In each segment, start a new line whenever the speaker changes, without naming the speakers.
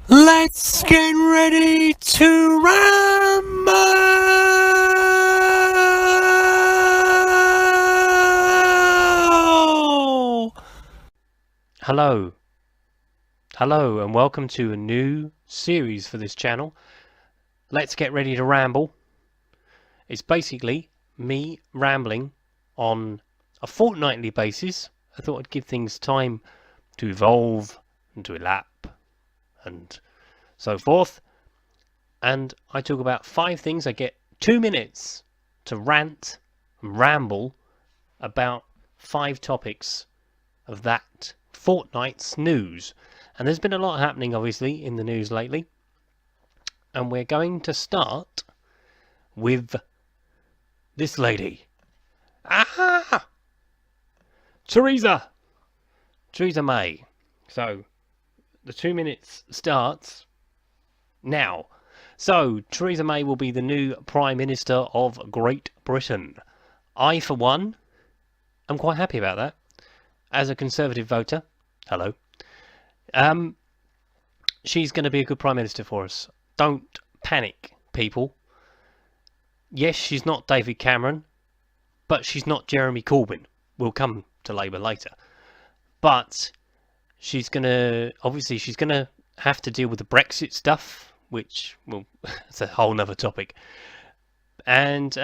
Let's get ready to ramble! Hello, and welcome to a new series for this channel. Let's get ready to ramble. It's basically me rambling on a fortnightly basis. I thought I'd give things time to evolve and to elapse and so forth. And I talk about 5 things. I get 2 minutes to rant and ramble about 5 topics of that fortnight's news. And there's been a lot happening, obviously, in the news lately. And we're going to start with this lady. Ah! Theresa May. So, the 2 minutes starts now. So, Theresa May will be the new Prime Minister of Great Britain. I, for one, am quite happy about that. As a Conservative voter, hello, she's going to be a good Prime Minister for us. Don't panic, people. Yes, she's not David Cameron, but she's not Jeremy Corbyn. We'll come to Labour later. But she's going to have to deal with the Brexit stuff, which, well, it's a whole nother topic. And,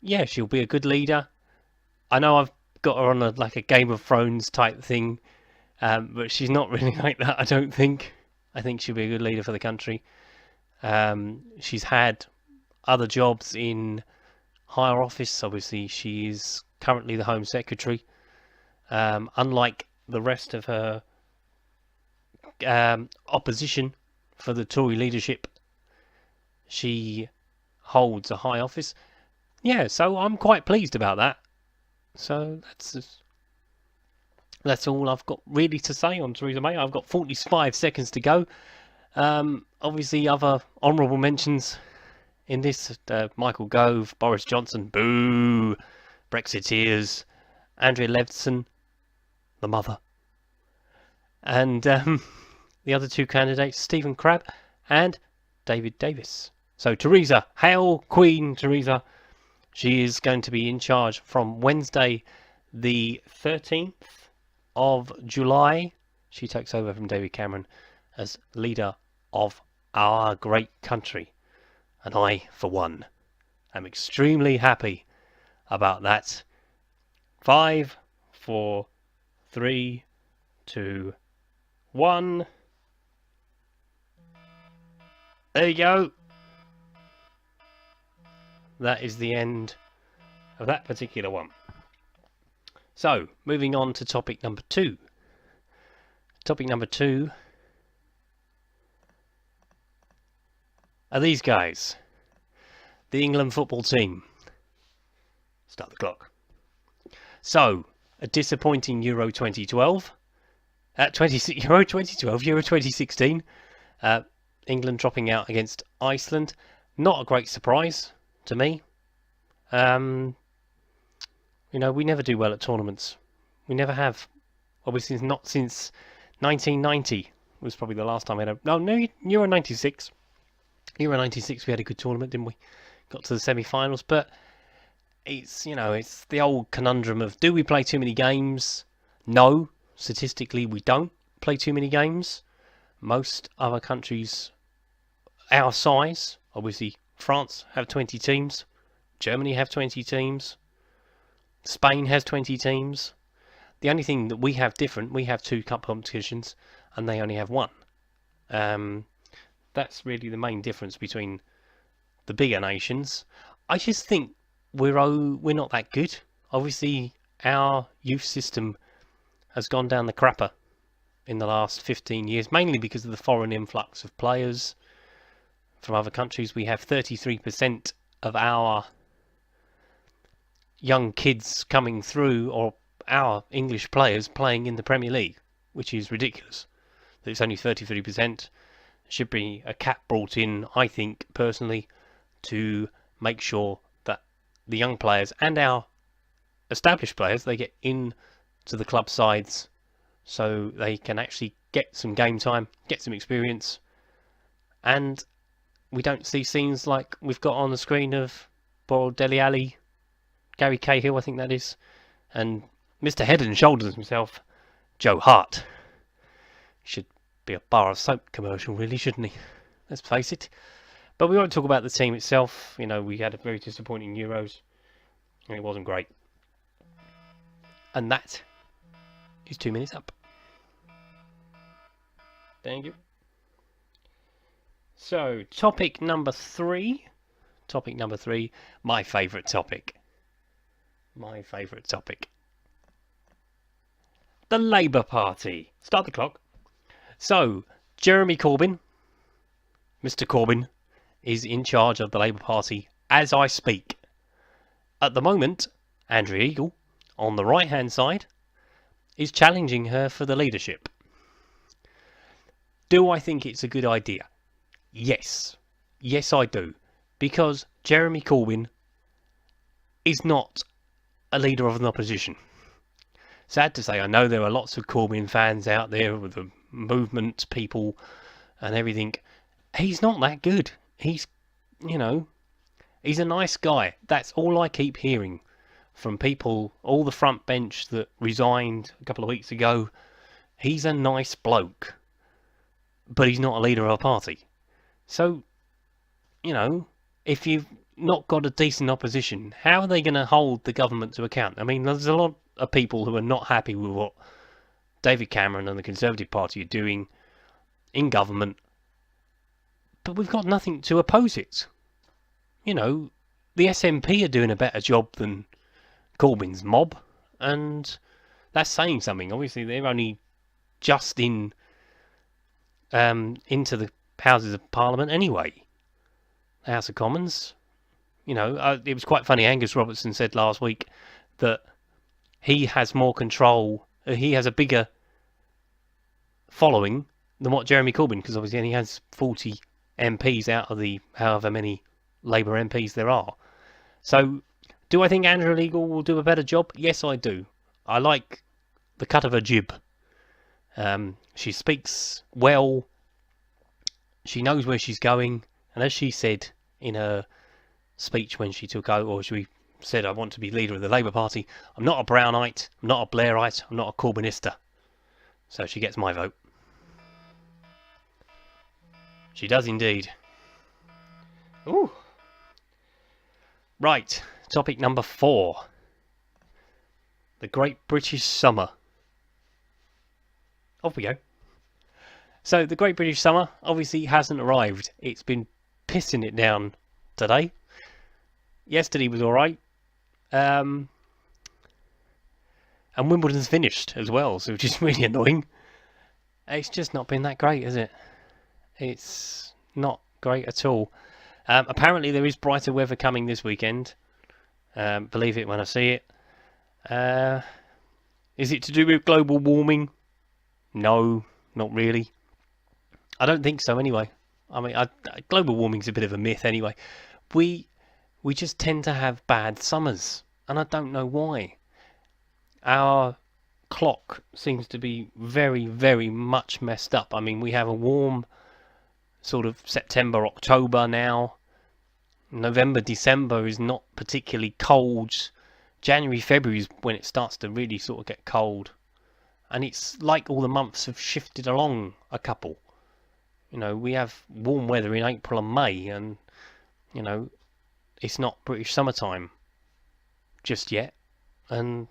yeah, she'll be a good leader. I know I've got her on a Game of Thrones type thing, but she's not really like that, I don't think. I think she'll be a good leader for the country. She's had other jobs in higher office. Obviously, she is currently the Home Secretary. Unlike the rest of her opposition for the Tory leadership, she holds a high office. Yeah, so I'm quite pleased about that. So that's all I've got really to say on Theresa May. I've got 45 seconds to go. Obviously, other honourable mentions in this: Michael Gove, Boris Johnson, boo, Brexiteers, Andrea Leveson, the mother, and the other 2 candidates, Stephen Crabb and David Davis. So Theresa, hail Queen Theresa. She is going to be in charge from Wednesday the 13th of July. She takes over from David Cameron as leader of our great country. And I, for one, am extremely happy about that. 5, 4, 3, 2, 1. There you go. That is the end of that particular one. So, moving on to topic number 2. Topic number 2 are these guys. The England football team. Start the clock. So, a disappointing Euro 2012. Euro 2012, Euro 2016. England dropping out against Iceland. Not a great surprise to me. You know, we never do well at tournaments. We never have. Obviously, not since 1990 was probably the last time we had no, Euro 96. Euro 96 we had a good tournament, didn't we? Got to the semi-finals, but it's the old conundrum of, do we play too many games? No, statistically we don't play too many games. Most other countries our size, obviously France have 20 teams, Germany have 20 teams, Spain has 20 teams. The only thing that we have different, we have 2 cup competitions and they only have 1. That's really the main difference between the bigger nations. I just think we're not that good. Obviously, our youth system has gone down the crapper in the last 15 years, mainly because of the foreign influx of players from other countries. We have 33% of our young kids coming through, or our English players playing in the Premier League, which is ridiculous. That it's only 33%. Should be a cap brought in, I think, personally, to make sure that the young players and our established players, they get in to the club sides so they can actually get some game time, get some experience, and we don't see scenes like we've got on the screen of poor Dele Alli, Gary Cahill, I think that is, and Mr. Head and Shoulders himself, Joe Hart. Should be a bar of soap commercial, really, shouldn't he? Let's face it. But we won't talk about the team itself. You know, we had a very disappointing Euros, and it wasn't great. And that is 2 minutes up. Thank you. So, topic number 3. Topic number 3, my favourite topic. My favourite topic. The Labour Party. Start the clock. So, Jeremy Corbyn, Mr. Corbyn, is in charge of the Labour Party as I speak. At the moment, Andrea Eagle, on the right-hand side, is challenging her for the leadership. Do I think it's a good idea? Yes. Yes, I do. Because Jeremy Corbyn is not a leader of an opposition. Sad to say, I know there are lots of Corbyn fans out there with the movement people and everything. He's not that good. He's, you know, he's a nice guy. That's all I keep hearing from people, all the front bench that resigned a couple of weeks ago. He's a nice bloke, but he's not a leader of a party. So, you know, if you've not got a decent opposition, how are they going to hold the government to account? I mean, there's a lot of people who are not happy with what David Cameron and the Conservative Party are doing in government, but we've got nothing to oppose it. You know, the SNP are doing a better job than Corbyn's mob, and that's saying something. Obviously, they're only just into the Houses of Parliament anyway. The House of Commons. You know, it was quite funny. Angus Robertson said last week that he has more control. He has a bigger following than what Jeremy Corbyn, because obviously he has 40 MPs out of the however many Labour MPs there are. So, do I think Andrea Eagle will do a better job? Yes, I do. I like the cut of her jib. She speaks well. She knows where she's going, and as she said in her speech when she took over, or she said, I want to be leader of the Labour Party, I'm not a Brownite, I'm not a Blairite, I'm not a Corbynista. So she gets my vote. She does indeed. Ooh. Right, topic number 4. The Great British Summer. Off we go. So, the Great British Summer obviously hasn't arrived. It's been pissing it down today. Yesterday was alright. And Wimbledon's finished as well, so which is really annoying. It's just not been that great, is it? It's not great at all. Apparently there is brighter weather coming this weekend. Believe it when I see it. Is it to do with global warming? No, not really. I don't think so anyway. I mean, global warming's a bit of a myth anyway. We just tend to have bad summers, and I don't know why. Our clock seems to be very, very much messed up. I mean, we have a warm sort of September, October now. November, December is not particularly cold. January, February is when it starts to really sort of get cold. And it's like all the months have shifted along a couple. You know, we have warm weather in April and May, and, you know, it's not British summertime just yet. And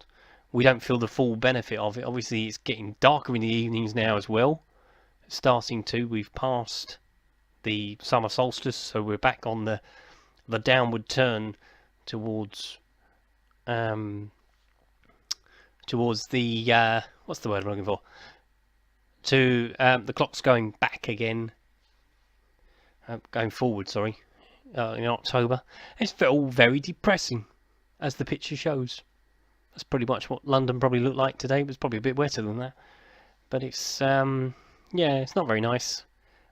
we don't feel the full benefit of it. Obviously, it's getting darker in the evenings now as well. It's starting to. We've passed the summer solstice, so we're back on the downward turn towards the what's the word I'm looking for? The clock's going back again, going forward. Sorry, in October. It's all very depressing, as the picture shows. That's pretty much what London probably looked like today. It was probably a bit wetter than that, but it's yeah, it's not very nice.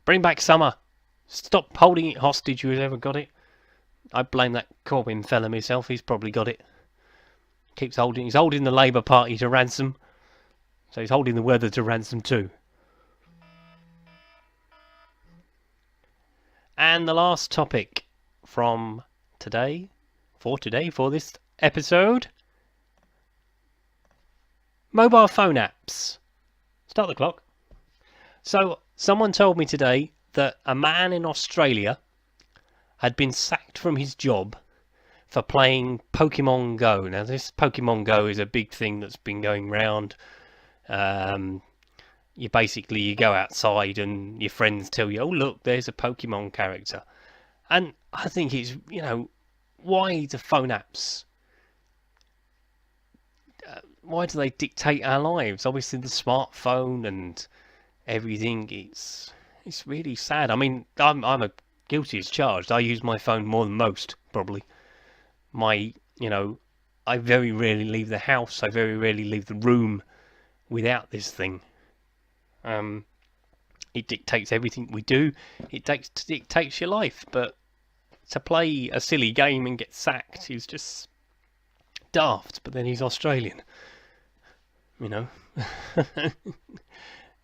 Bring back summer. Stop holding it hostage. Whoever got it. I blame that Corbyn fella myself. He's probably got it. He's holding the Labour Party to ransom. So he's holding the weather to ransom too. And the last topic from today, for this episode, mobile phone apps. Start the clock. So someone told me today that a man in Australia had been sacked from his job for playing Pokemon Go. Now this Pokemon Go is a big thing that's been going round. You go outside and your friends tell you, oh look, there's a Pokemon character. And I think it's, why do phone apps, why do they dictate our lives? Obviously the smartphone and everything, it's really sad. I mean, I'm a guilty as charged. I use my phone more than most, probably. I very rarely leave the house. I very rarely leave the room without this thing. It dictates everything we do. It dictates your life. But to play a silly game and get sacked is just daft. But then he's Australian.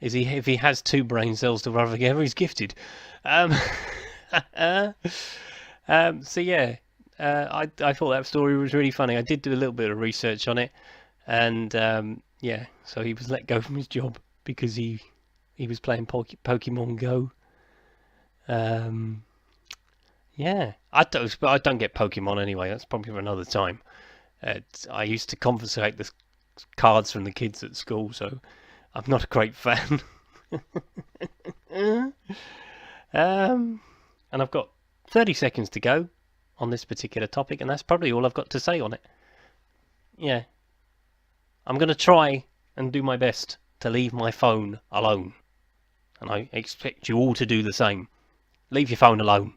If he has 2 brain cells to rub together, he's gifted. So yeah, I thought that story was really funny. I did do a little bit of research on it, and yeah, so he was let go from his job because he was playing Pokemon Go. Yeah, I don't get Pokemon anyway. That's probably for another time. I used to confiscate the cards from the kids at school, so I'm not a great fan. And I've got 30 seconds to go on this particular topic, and that's probably all I've got to say on it. Yeah, I'm going to try and do my best to leave my phone alone, and I expect you all to do the same. Leave your phone alone.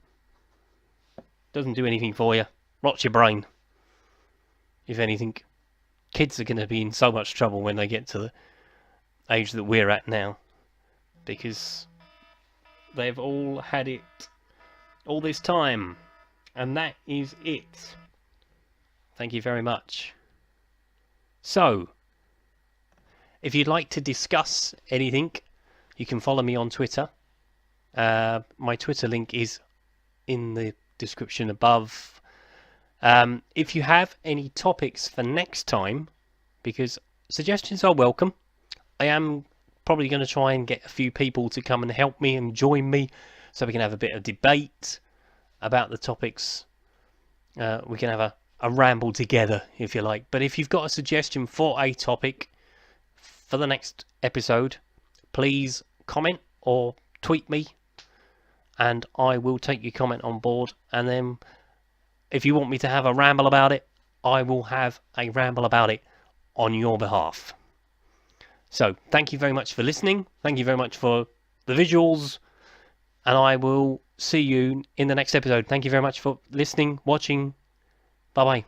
Doesn't do anything for you. Rots your brain. If anything, kids are going to be in so much trouble when they get to the age that we're at now, because they've all had it all this time, and that is it. Thank you very much. So, if you'd like to discuss anything, you can follow me on Twitter. My Twitter link is in the description above. If you have any topics for next time, because suggestions are welcome, I am probably going to try and get a few people to come and help me and join me so we can have a bit of debate about the topics. We can have a ramble together, if you like. But if you've got a suggestion for a topic for the next episode, please comment or tweet me, and I will take your comment on board. And then if you want me to have a ramble about it, I will have a ramble about it on your behalf. So, thank you very much for listening. Thank you very much for the visuals. And I will see you in the next episode. Thank you very much for listening, watching. Bye-bye.